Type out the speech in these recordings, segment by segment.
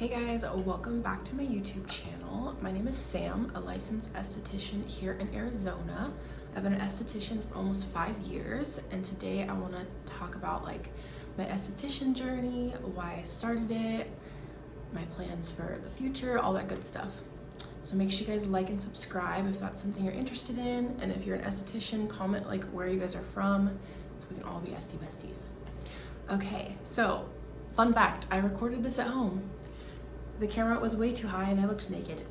Hey guys, welcome back to my YouTube channel. My name is Sam, a licensed esthetician here in Arizona. I've been an esthetician for almost 5 years, and today I want to talk about my esthetician journey, why I started it, my plans for the future, all that good stuff. So make sure you guys like and subscribe if that's something you're interested in, and if you're an esthetician, comment where you guys are from so we can all be esty besties. Okay, so fun fact, I recorded this at home. The camera was way too high and I looked naked.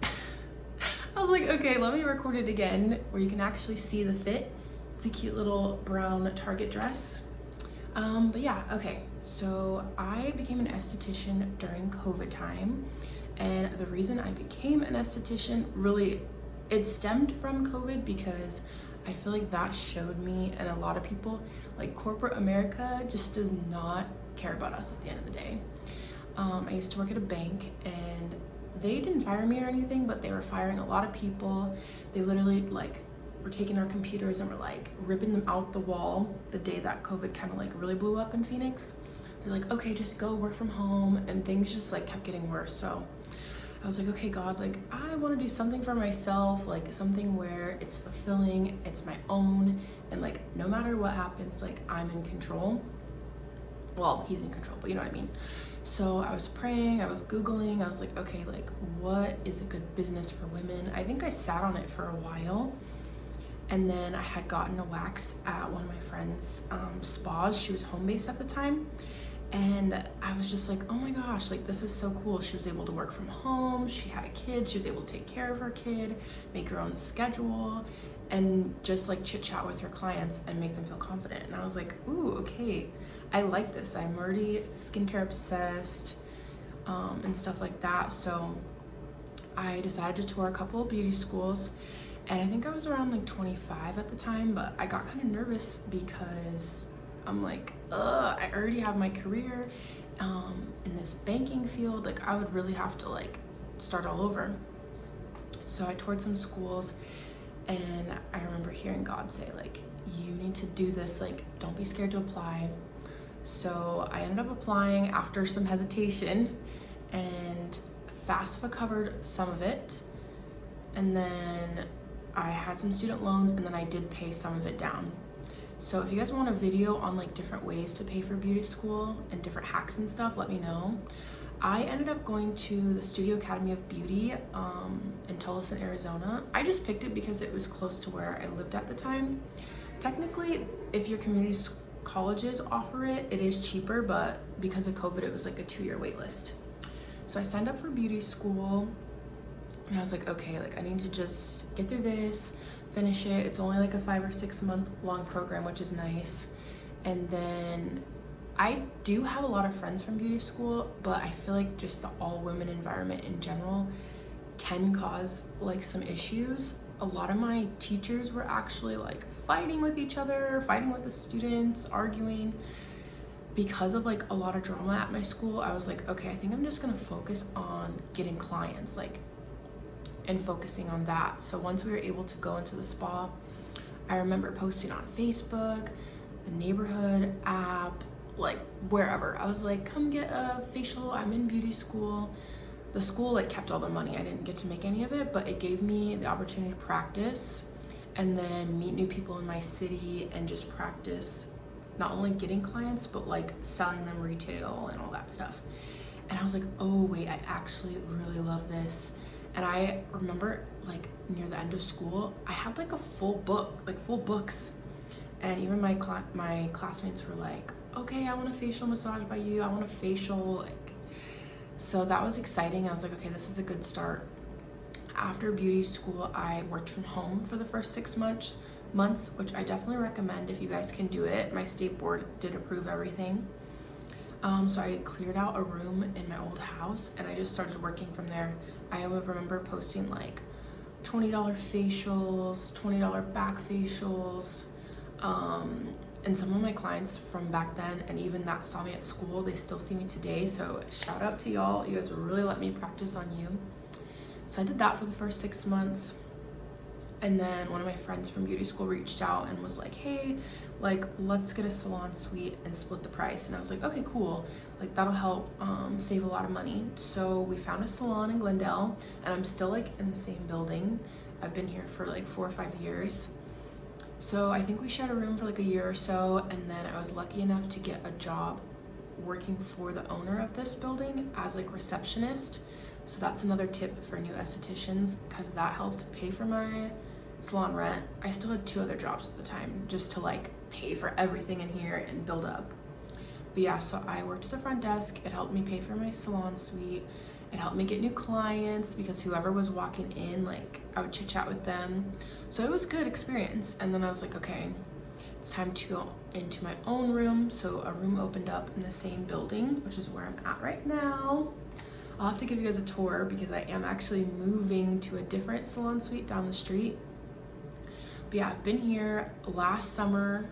I was like, okay, let me record it again where you can actually see the fit. It's a cute little brown Target dress. But yeah, okay. So I became an esthetician during COVID time. And the reason I became an esthetician, really, it stemmed from COVID because I feel like that showed me, and a lot of people, corporate America just does not care about us at the end of the day. I used to work at a bank and they didn't fire me or anything, but they were firing a lot of people. They literally were taking our computers and were ripping them out the wall the day that COVID kind of really blew up in Phoenix. They're like, okay, just go work from home, and things just kept getting worse. So I was like, okay, God, I want to do something for myself, something where it's fulfilling, it's my own, and no matter what happens, I'm in control. Well, he's in control, but you know what I mean. So I was praying, I was Googling, I was like, okay, what is a good business for women? I think I sat on it for a while, and then I had gotten a wax at one of my friend's spas. She was home-based at the time, and I was just like, oh my gosh, this is so cool. She was able to work from home, she had a kid, she was able to take care of her kid, make her own schedule, and just chit chat with her clients and make them feel confident. And I was like, ooh, okay, I like this. I'm already skincare obsessed and stuff like that. So I decided to tour a couple of beauty schools, and I think I was around 25 at the time, but I got kind of nervous because I'm like, I already have my career in this banking field. I would really have to start all over. So I toured some schools, and I remember hearing God say, you need to do this, don't be scared to apply. So I ended up applying after some hesitation, and FAFSA covered some of it. And then I had some student loans, and then I did pay some of it down. So if you guys want a video on different ways to pay for beauty school and different hacks and stuff, let me know. I ended up going to the Studio Academy of Beauty in Tolleson, Arizona. I just picked it because it was close to where I lived at the time. Technically, if your community colleges offer it, it is cheaper, but because of COVID, it was a 2-year wait list. So I signed up for beauty school, and I was like, okay, I need to just get through this, finish it. It's only a 5 or 6 month long program, which is nice. And then I do have a lot of friends from beauty school, but I feel just the all women environment in general can cause some issues. A lot of my teachers were actually fighting with each other, fighting with the students, arguing. Because of a lot of drama at my school, I was like, okay, I think I'm just gonna focus on getting clients, and focusing on that. So once we were able to go into the spa, I remember posting on Facebook, the neighborhood app, wherever. I was like, come get a facial, I'm in beauty school. The school kept all the money. I didn't get to make any of it, but it gave me the opportunity to practice and then meet new people in my city and just practice not only getting clients, but selling them retail and all that stuff. And I was like, oh wait, I actually really love this. And I remember near the end of school, I had a full book, full books. And even my classmates were like, okay, I want a facial massage by you. I want a facial. So that was exciting. I was like, okay, this is a good start. After beauty school, I worked from home for the first 6 months, which I definitely recommend if you guys can do it. My state board did approve everything. So I cleared out a room in my old house, and I just started working from there. I would remember posting $20 facials, $20 back facials. And some of my clients from back then, and even that saw me at school, they still see me today. So shout out to y'all. You guys really let me practice on you. So I did that for the first 6 months. And then one of my friends from beauty school reached out and was like, hey, like, let's get a salon suite and split the price. And I was like, okay, cool. Like, that'll help save a lot of money. So we found a salon in Glendale, and I'm still like in the same building. I've been here for like 4 or 5 years. So I think we shared a room for like a year or so. And then I was lucky enough to get a job working for the owner of this building as like receptionist. So that's another tip for new estheticians, because that helped pay for my salon rent. I still had 2 other jobs at the time just to like pay for everything in here and build up. But yeah, so I worked the front desk. It helped me pay for my salon suite. It helped me get new clients because whoever was walking in, like, I would chit chat with them. So it was a good experience. And then I was like, okay, it's time to go into my own room. So a room opened up in the same building, which is where I'm at right now. I'll have to give you guys a tour because I am actually moving to a different salon suite down the street. But yeah, I've been here last summer,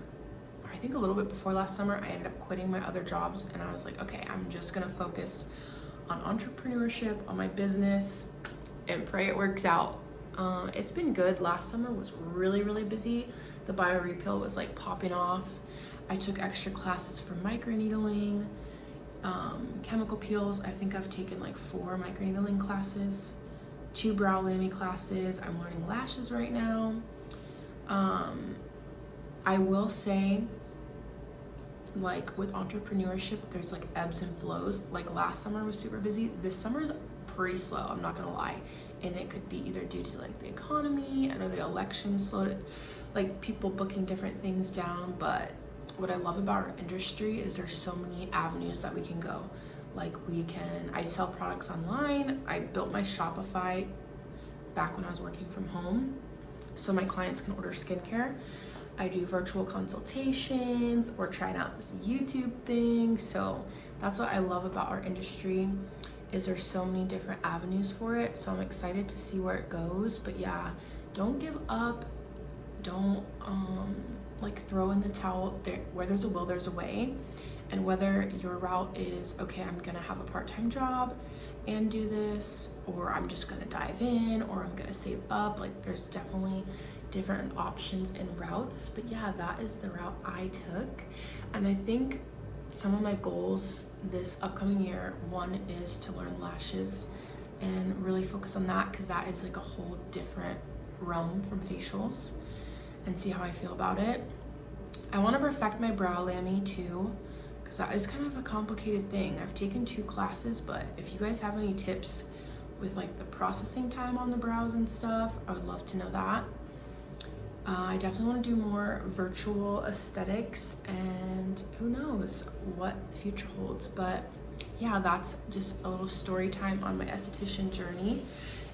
or I think a little bit before last summer. I ended up quitting my other jobs, and I was like, okay, I'm just gonna focus on entrepreneurship, on my business, and pray it works out. It's been good. Last summer was really, really busy. The bio repeal was like popping off. I took extra classes for microneedling, chemical peels. I think I've taken like 4 microneedling classes, 2 brow lamy classes. I'm learning lashes right now. I will say, like, with entrepreneurship, there's like ebbs and flows. Like last summer was super busy. This summer's pretty slow, I'm not gonna lie. And it could be either due to like the economy. I know the election slowed it, like people booking different things down. But what I love about our industry is there's so many avenues that we can go. Like I sell products online. I built my Shopify back when I was working from home, so my clients can order skincare. I do virtual consultations. We're trying out this YouTube thing. So that's what I love about our industry, is there's so many different avenues for it. So I'm excited to see where it goes. But yeah, don't give up. Don't like throw in the towel. Where there's a will, there's a way. And whether your route is, okay, I'm gonna have a part-time job and do this, or I'm just gonna dive in, or I'm gonna save up, like there's definitely different options and routes. But yeah, that is the route I took. And I think some of my goals this upcoming year, one is to learn lashes and really focus on that, because that is like a whole different realm from facials, and see how I feel about it. I want to perfect my brow lamy too, because that is kind of a complicated thing. I've taken 2 classes, but if you guys have any tips with like the processing time on the brows and stuff, I would love to know that. I definitely want to do more virtual aesthetics, and who knows what the future holds. But yeah, that's just a little story time on my esthetician journey.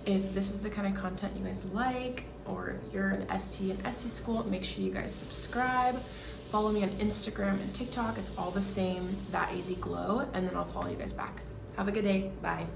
If this is the kind of content you guys like, or if you're an ST in ST school, make sure you guys subscribe. Follow me on Instagram and TikTok. It's all the same, that AZ Glow, and then I'll follow you guys back. Have a good day. Bye.